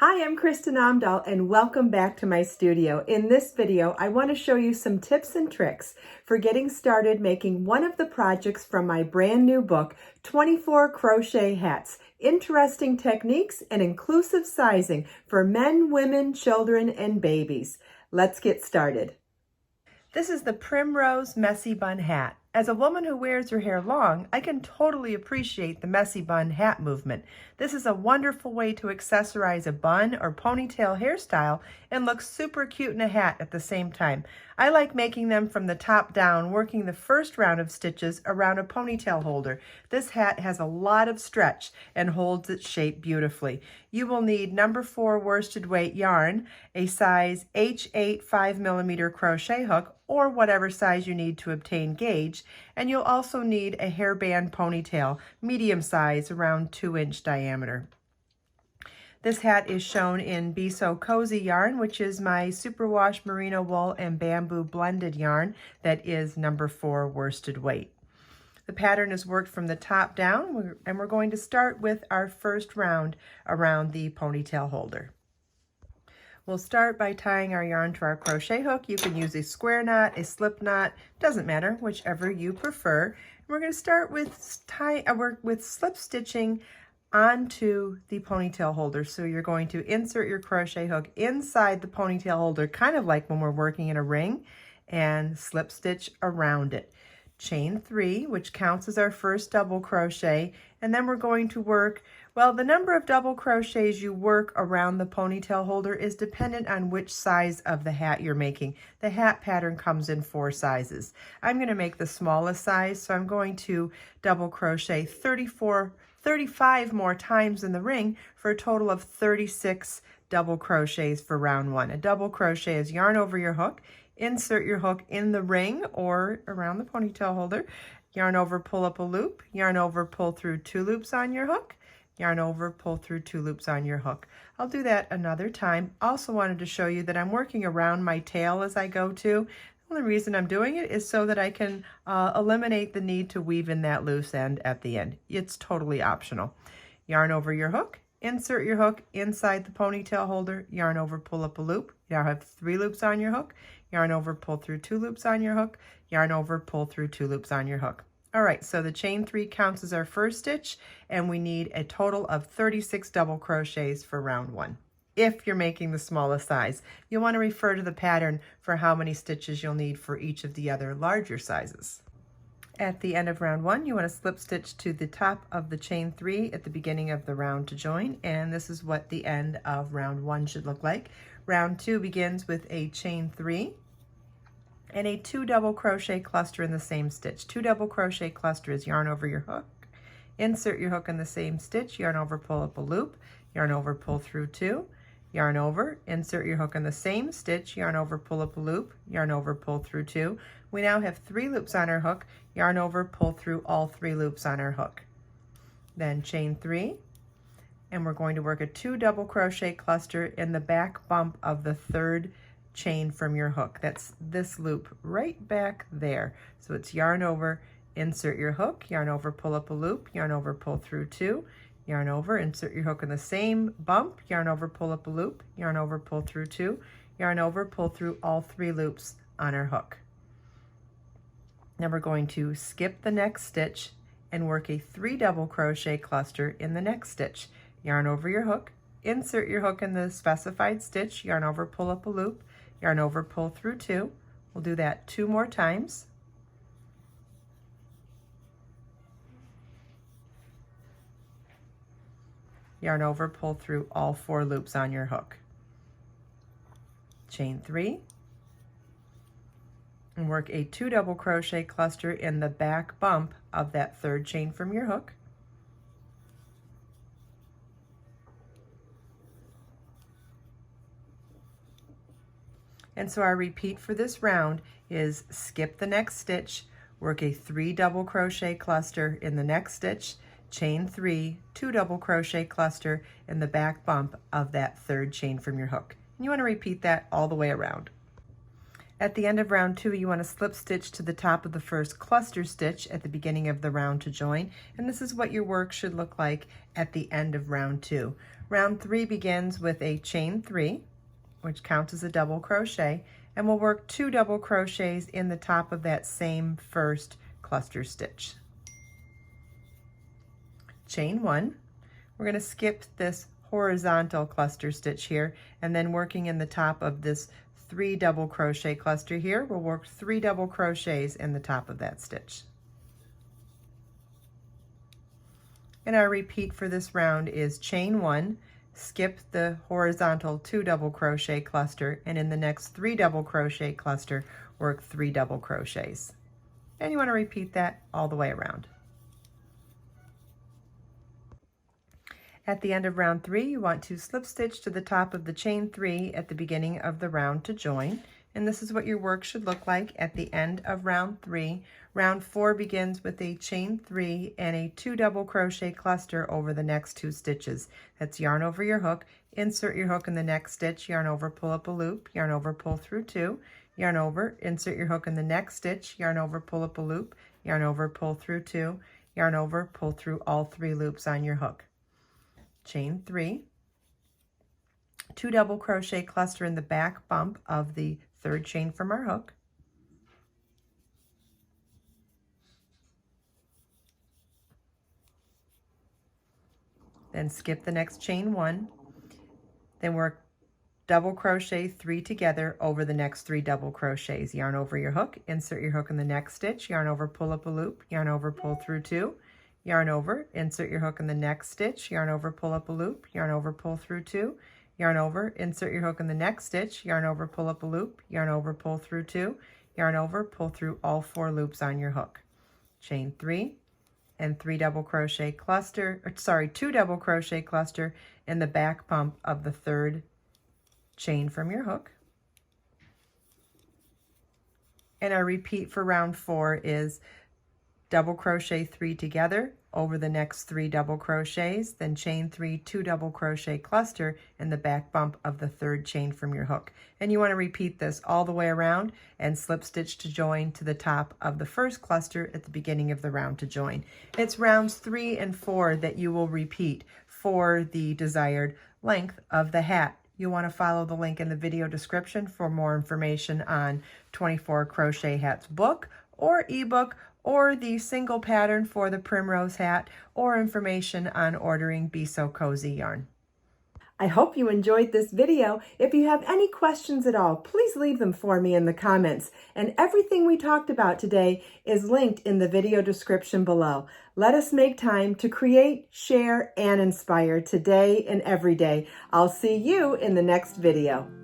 Hi, I'm Kristin Omdahl and welcome back to my studio. In this video, I want to show you some tips and tricks for getting started making one of the projects from my brand new book, 24 Crochet Hats, Interesting Techniques and Inclusive Sizing for Men, Women, Children, and Babies. Let's get started. This is the Primrose Messy Bun Hat. As a woman who wears her hair long, I can totally appreciate the messy bun hat movement. This is a wonderful way to accessorize a bun or ponytail hairstyle and look super cute in a hat at the same time. I like making them from the top down, working the first round of stitches around a ponytail holder. This hat has a lot of stretch and holds its shape beautifully. You will need number 4 worsted weight yarn, a size H8 5mm crochet hook, or whatever size you need to obtain gauge, and you'll also need a hairband ponytail, medium size, around 2-inch diameter. This hat is shown in Be So Cozy yarn, which is my superwash merino wool and bamboo blended yarn that is number 4 worsted weight. The pattern is worked from the top down, and we're going to start with our first round around the ponytail holder. We'll start by tying our yarn to our crochet hook. You can use a square knot, a slip knot, doesn't matter, whichever you prefer. And we're going to start with slip stitching onto the ponytail holder. So you're going to insert your crochet hook inside the ponytail holder, kind of like when we're working in a ring, and slip stitch around it. Chain 3, which counts as our first double crochet, and then we're going to work, well, the number of double crochets you work around the ponytail holder is dependent on which size of the hat you're making. The hat pattern comes in 4 sizes. I'm going to make the smallest size, so I'm going to double crochet 35 more times in the ring for a total of 36 double crochets for round 1. A double crochet is yarn over your hook, insert your hook in the ring or around the ponytail holder, yarn over, pull up a loop, yarn over, pull through 2 loops on your hook, yarn over, pull through 2 loops on your hook. I'll do that another time. Also wanted to show you that I'm working around my tail as I go to. The only reason I'm doing it is so that I can eliminate the need to weave in that loose end at the end. It's totally optional. Yarn over your hook, insert your hook inside the ponytail holder, yarn over, pull up a loop. You now have 3 loops on your hook, yarn over, pull through 2 loops on your hook, yarn over, pull through 2 loops on your hook. All right, so the chain 3 counts as our first stitch, and we need a total of 36 double crochets for round 1. If you're making the smallest size, you'll want to refer to the pattern for how many stitches you'll need for each of the other larger sizes. At the end of round 1, you want to slip stitch to the top of the chain 3 at the beginning of the round to join, and this is what the end of round 1 should look like. Round 2 begins with a chain 3 and a 2 double crochet cluster in the same stitch. 2 double crochet cluster is yarn over your hook, insert your hook in the same stitch, yarn over, pull up a loop, yarn over, pull through 2, yarn over, insert your hook in the same stitch, yarn over, pull up a loop, yarn over, pull through 2. We now have 3 loops on our hook, yarn over, pull through all 3 loops on our hook. Then chain 3, and we're going to work a 2 double crochet cluster in the back bump of the 3rd chain from your hook. That's this loop right back there. So it's yarn over, insert your hook, yarn over, pull up a loop, yarn over, pull through 2, yarn over, insert your hook in the same bump, yarn over, pull up a loop, yarn over, pull through 2, yarn over, pull through all 3 loops on our hook. Now we're going to skip the next stitch and work a 3 double crochet cluster in the next stitch. Yarn over your hook, insert your hook in the specified stitch, yarn over, pull up a loop, yarn over, pull through 2. We'll do that 2 more times. Yarn over, pull through all 4 loops on your hook. Chain 3, and work a 2 double crochet cluster in the back bump of that 3rd chain from your hook. And so our repeat for this round is skip the next stitch, work a 3 double crochet cluster in the next stitch, chain 3, 2 double crochet cluster in the back bump of that 3rd chain from your hook. And you want to repeat that all the way around. At the end of round 2, you want to slip stitch to the top of the first cluster stitch at the beginning of the round to join, and this is what your work should look like at the end of round 2. Round 3 begins with a chain 3, which counts as a double crochet, and we'll work 2 double crochets in the top of that same first cluster stitch. Chain 1. We're going to skip this horizontal cluster stitch here, and then working in the top of this 3 double crochet cluster here, we'll work 3 double crochets in the top of that stitch. And our repeat for this round is chain 1, skip the horizontal 2 double crochet cluster, and in the next 3 double crochet cluster, work 3 double crochets. And you want to repeat that all the way around. At the end of round 3, you want to slip stitch to the top of the chain 3 at the beginning of the round to join. And this is what your work should look like at the end of round 3. Round 4 begins with a chain 3 and a 2 double crochet cluster over the next 2 stitches. That's yarn over your hook, insert your hook in the next stitch, yarn over, pull up a loop, yarn over, pull through 2, yarn over, insert your hook in the next stitch, yarn over, pull up a loop, yarn over, pull through 2, yarn over, pull through all 3 loops on your hook. Chain 3, 2 double crochet cluster in the back bump of the 3rd chain from our hook, then skip the next chain 1, then work double crochet 3 together over the next 3 double crochets. Yarn over your hook, insert your hook in the next stitch, yarn over, pull up a loop, yarn over, pull through 2, yarn over, insert your hook in the next stitch, yarn over, pull up a loop, yarn over, pull through 2, yarn over, insert your hook in the next stitch, yarn over, pull up a loop, yarn over, pull through 2, yarn over, pull through all 4 loops on your hook. Chain 3 and 3 double crochet cluster, 2 double crochet cluster in the back bump of the 3rd chain from your hook. And our repeat for round 4 is double crochet 3 together over the next 3 double crochets, then chain 3, 2 double crochet cluster in the back bump of the 3rd chain from your hook. And you want to repeat this all the way around and slip stitch to join to the top of the first cluster at the beginning of the round to join. It's rounds 3 and 4 that you will repeat for the desired length of the hat. You'll want to follow the link in the video description for more information on 24 Crochet Hats book or ebook, or the single pattern for the Primrose hat, or information on ordering Be So Cozy yarn. I hope you enjoyed this video. If you have any questions at all, please leave them for me in the comments. And everything we talked about today is linked in the video description below. Let us make time to create, share, and inspire today and every day. I'll see you in the next video.